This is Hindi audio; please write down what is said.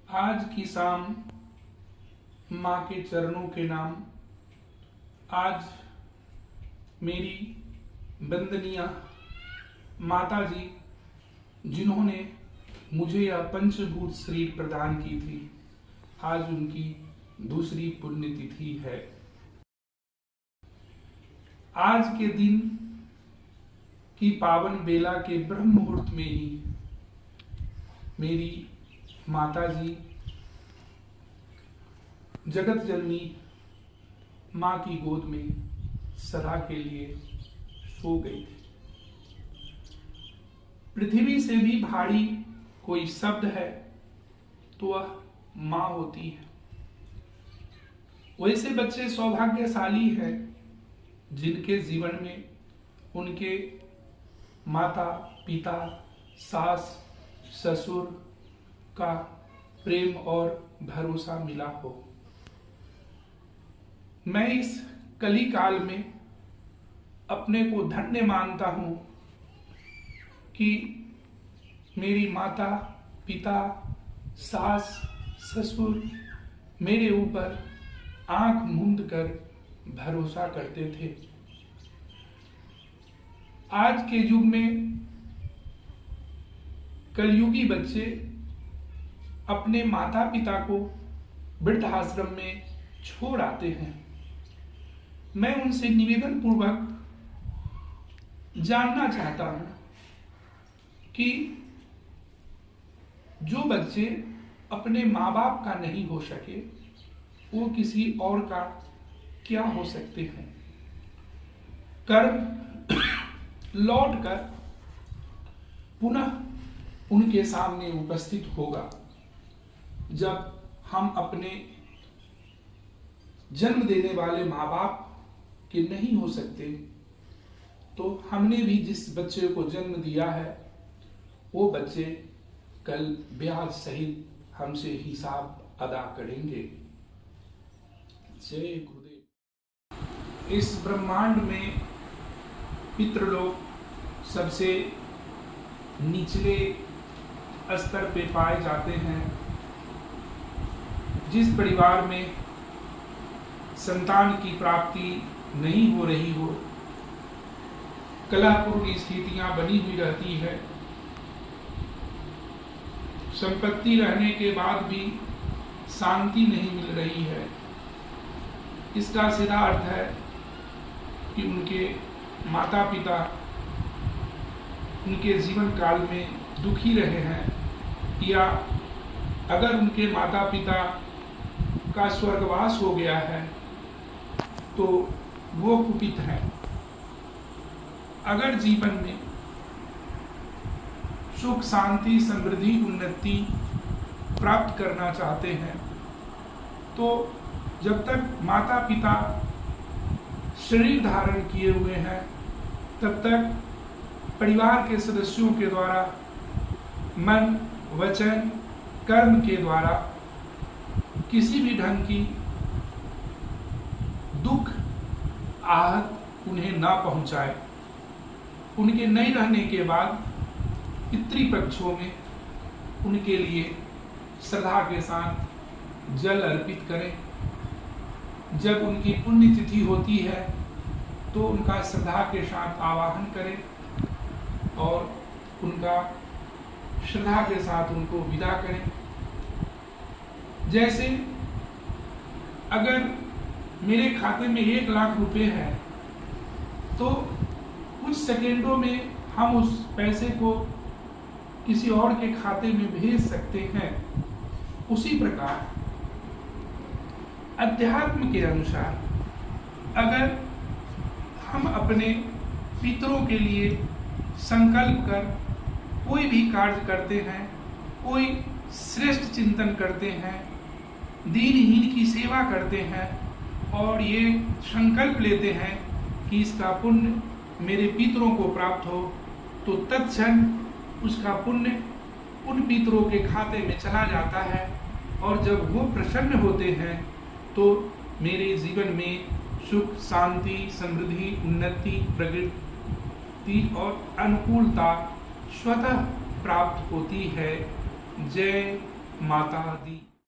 आज की शाम माँ के चरणों के नाम आज मेरी वंदनीय माता जी जिन्होंने मुझे यह पंचभूत शरीर प्रदान की थी, आज उनकी दूसरी पुण्यतिथि है। आज के दिन की पावन बेला के ब्रह्म मुहूर्त में ही मेरी माता जी जगत जननी माँ की गोद में सदा के लिए सो गई थी। पृथ्वी से भी भारी कोई शब्द है तो वह माँ होती है। वैसे बच्चे सौभाग्यशाली हैं जिनके जीवन में उनके माता पिता सास ससुर का प्रेम और भरोसा मिला हो। मैं इस कली काल में अपने को धन्य मानता हूं कि मेरी माता पिता सास ससुर मेरे ऊपर आंख मूंद कर भरोसा करते थे। आज के युग में कलयुगी बच्चे अपने माता पिता को वृद्धाश्रम में छोड़ आते हैं। मैं उनसे निवेदन पूर्वक जानना चाहता हूं कि जो बच्चे अपने माँ बाप का नहीं हो सके वो किसी और का क्या हो सकते हैं। कर्म लौट कर पुनः उनके सामने उपस्थित होगा। जब हम अपने जन्म देने वाले माँ बाप के नहीं हो सकते तो हमने भी जिस बच्चे को जन्म दिया है वो बच्चे कल ब्याज सहित हमसे हिसाब अदा करेंगे। जय गुरुदेव। इस ब्रह्मांड में पितृलोक सबसे निचले स्तर पे पाए जाते हैं। जिस परिवार में संतान की प्राप्ति नहीं हो रही हो, कलहपूर्ण स्थितियां बनी हुई रहती है, संपत्ति रहने के बाद भी शांति नहीं मिल रही है, इसका सीधा अर्थ है कि उनके माता पिता उनके जीवन काल में दुखी रहे हैं, या अगर उनके माता पिता का स्वर्गवास हो गया है तो वो कुपित है। अगर जीवन में सुख शांति समृद्धि उन्नति प्राप्त करना चाहते हैं तो जब तक माता पिता शरीर धारण किए हुए हैं तब तक परिवार के सदस्यों के द्वारा मन वचन कर्म के द्वारा किसी भी ढंग की दुख आहत उन्हें ना पहुंचाए। उनके नहीं रहने के बाद पितृपक्षों में उनके लिए श्रद्धा के साथ जल अर्पित करें। जब उनकी पुण्यतिथि होती है तो उनका श्रद्धा के साथ आवाहन करें और उनका श्रद्धा के साथ उनको विदा करें। जैसे अगर मेरे खाते में 1 लाख रुपए है तो कुछ सेकेंडों में हम उस पैसे को किसी और के खाते में भेज सकते हैं। उसी प्रकार अध्यात्म के अनुसार अगर हम अपने पितरों के लिए संकल्प कर कोई भी कार्य करते हैं, कोई श्रेष्ठ चिंतन करते हैं, दीनहीन की सेवा करते हैं और ये संकल्प लेते हैं कि इसका पुण्य मेरे पितरों को प्राप्त हो, तो तत्क्षण उसका पुण्य उन पितरों के खाते में चला जाता है और जब वो प्रसन्न होते हैं तो मेरे जीवन में सुख शांति समृद्धि उन्नति प्रगति और अनुकूलता स्वतः प्राप्त होती है। जय माता दी।